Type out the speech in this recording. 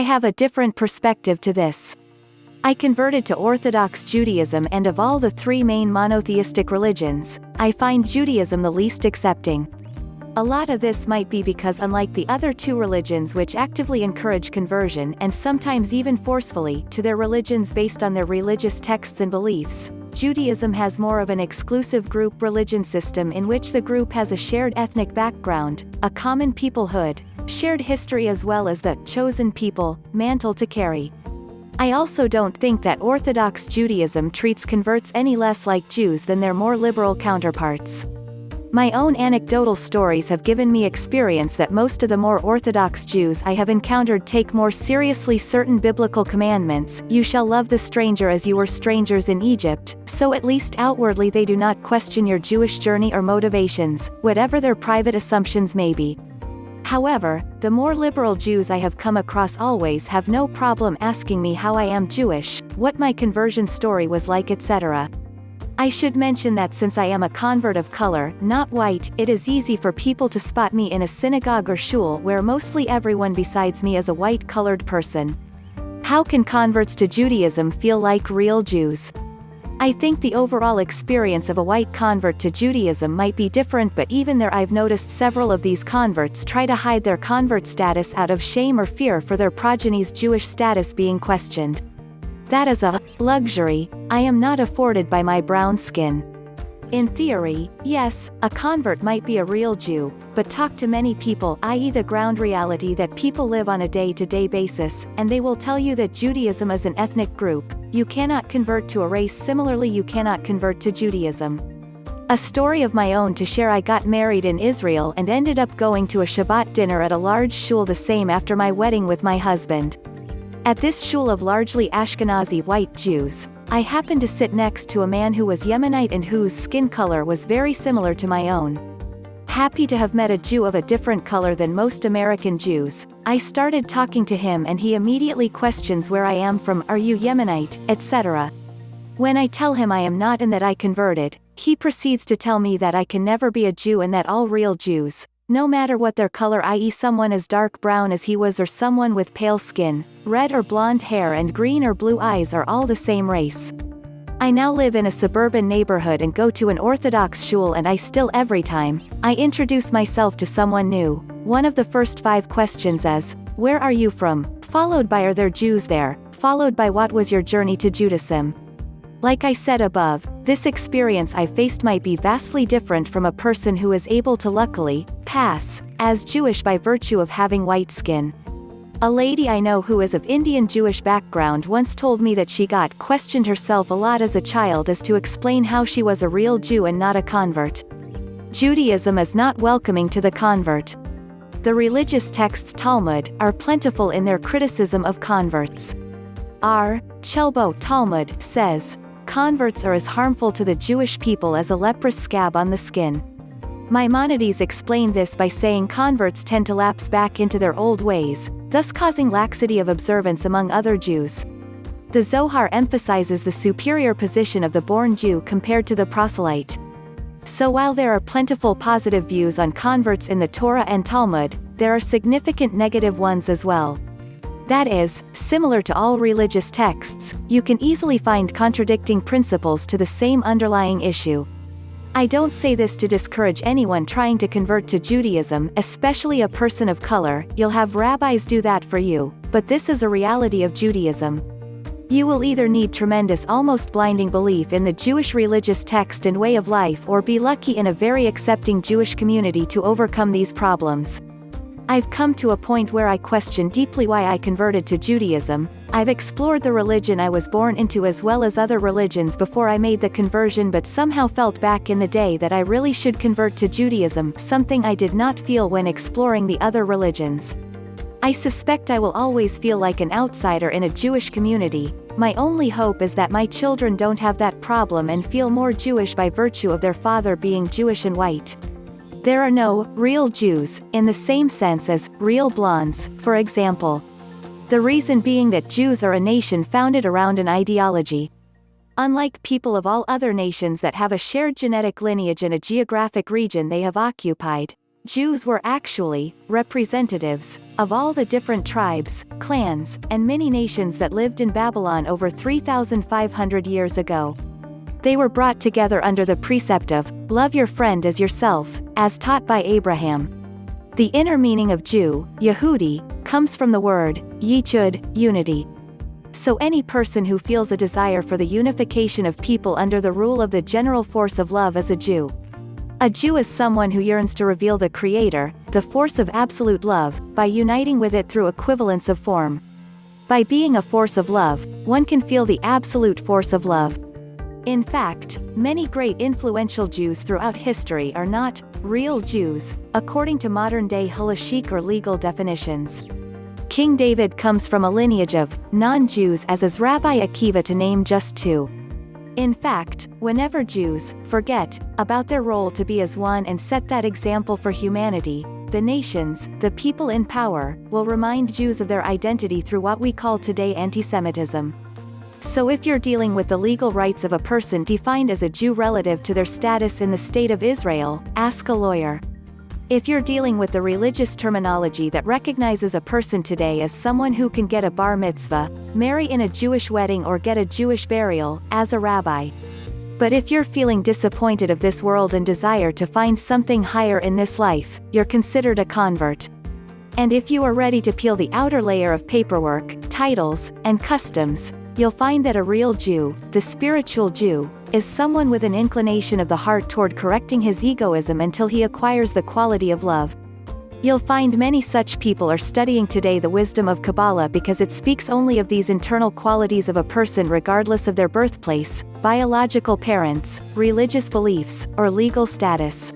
have a different perspective to this. I converted to Orthodox Judaism, and of all the three main monotheistic religions, I find Judaism the least accepting. A lot of this might be because, unlike the other two religions which actively encourage conversion and sometimes even forcefully to their religions based on their religious texts and beliefs, Judaism has more of an exclusive group religion system in which the group has a shared ethnic background, a common peoplehood, shared history, as well as the chosen people mantle to carry. I also don't think that Orthodox Judaism treats converts any less like Jews than their more liberal counterparts. My own anecdotal stories have given me experience that most of the more Orthodox Jews I have encountered take more seriously certain biblical commandments. You shall love the stranger as you were strangers in Egypt, so at least outwardly they do not question your Jewish journey or motivations, whatever their private assumptions may be. However, the more liberal Jews I have come across always have no problem asking me how I am Jewish, what my conversion story was like, etc. I should mention that since I am a convert of color, not white, it is easy for people to spot me in a synagogue or shul where mostly everyone besides me is a white-colored person. How can converts to Judaism feel like real Jews? I think the overall experience of a white convert to Judaism might be different, but even there I've noticed several of these converts try to hide their convert status out of shame or fear for their progeny's Jewish status being questioned. That is a luxury I am not afforded by my brown skin. In theory, yes, a convert might be a real Jew, but talk to many people, i.e. the ground reality that people live on a day-to-day basis, and they will tell you that Judaism is an ethnic group. You cannot convert to a race, similarly you cannot convert to Judaism. A story of my own to share: I got married in Israel and ended up going to a Shabbat dinner at a large shul the same after my wedding with my husband. At this shul of largely Ashkenazi white Jews, I happened to sit next to a man who was Yemenite and whose skin color was very similar to my own. Happy to have met a Jew of a different color than most American Jews, I started talking to him and he immediately questions where I am from, are you Yemenite, etc. When I tell him I am not and that I converted, he proceeds to tell me that I can never be a Jew and that all real Jews, no matter what their color, i.e. someone as dark brown as he was or someone with pale skin, red or blonde hair and green or blue eyes, are all the same race. I now live in a suburban neighborhood and go to an Orthodox shul, and I still, every time I introduce myself to someone new, one of the first 5 questions is, where are you from? Followed by, are there Jews there? Followed by, what was your journey to Judaism? Like I said above, this experience I faced might be vastly different from a person who is able to luckily pass as Jewish by virtue of having white skin. A lady I know who is of Indian Jewish background once told me that she got questioned herself a lot as a child as to explain how she was a real Jew and not a convert. Judaism is not welcoming to the convert. The religious texts Talmud are plentiful in their criticism of converts. R. Chelbo Talmud says, converts are as harmful to the Jewish people as a leprous scab on the skin. Maimonides explained this by saying converts tend to lapse back into their old ways, thus causing laxity of observance among other Jews. The Zohar emphasizes the superior position of the born Jew compared to the proselyte. So while there are plentiful positive views on converts in the Torah and Talmud, there are significant negative ones as well. That is, similar to all religious texts, you can easily find contradicting principles to the same underlying issue. I don't say this to discourage anyone trying to convert to Judaism, especially a person of color. You'll have rabbis do that for you, but this is a reality of Judaism. You will either need tremendous, almost blinding belief in the Jewish religious text and way of life, or be lucky in a very accepting Jewish community to overcome these problems. I've come to a point where I question deeply why I converted to Judaism. I've explored the religion I was born into as well as other religions before I made the conversion, but somehow felt back in the day that I really should convert to Judaism, something I did not feel when exploring the other religions. I suspect I will always feel like an outsider in a Jewish community. My only hope is that my children don't have that problem and feel more Jewish by virtue of their father being Jewish and white. There are no real Jews, in the same sense as real blondes, for example. The reason being that Jews are a nation founded around an ideology. Unlike people of all other nations that have a shared genetic lineage and a geographic region they have occupied, Jews were actually representatives of all the different tribes, clans, and many nations that lived in Babylon over 3,500 years ago. They were brought together under the precept of, love your friend as yourself, as taught by Abraham. The inner meaning of Jew, Yehudi, comes from the word, yichud, unity. So any person who feels a desire for the unification of people under the rule of the general force of love is a Jew. A Jew is someone who yearns to reveal the Creator, the force of absolute love, by uniting with it through equivalence of form. By being a force of love, one can feel the absolute force of love. In fact, many great influential Jews throughout history are not real Jews, according to modern-day halachic or legal definitions. King David comes from a lineage of non-Jews, as is Rabbi Akiva, to name just two. In fact, whenever Jews forget about their role to be as one and set that example for humanity, the nations, the people in power, will remind Jews of their identity through what we call today anti-Semitism. So if you're dealing with the legal rights of a person defined as a Jew relative to their status in the State of Israel, ask a lawyer. If you're dealing with the religious terminology that recognizes a person today as someone who can get a bar mitzvah, marry in a Jewish wedding, or get a Jewish burial, as a rabbi. But if you're feeling disappointed of this world and desire to find something higher in this life, you're considered a convert. And if you are ready to peel the outer layer of paperwork, titles, and customs, you'll find that a real Jew, the spiritual Jew, is someone with an inclination of the heart toward correcting his egoism until he acquires the quality of love. You'll find many such people are studying today the wisdom of Kabbalah because it speaks only of these internal qualities of a person regardless of their birthplace, biological parents, religious beliefs, or legal status.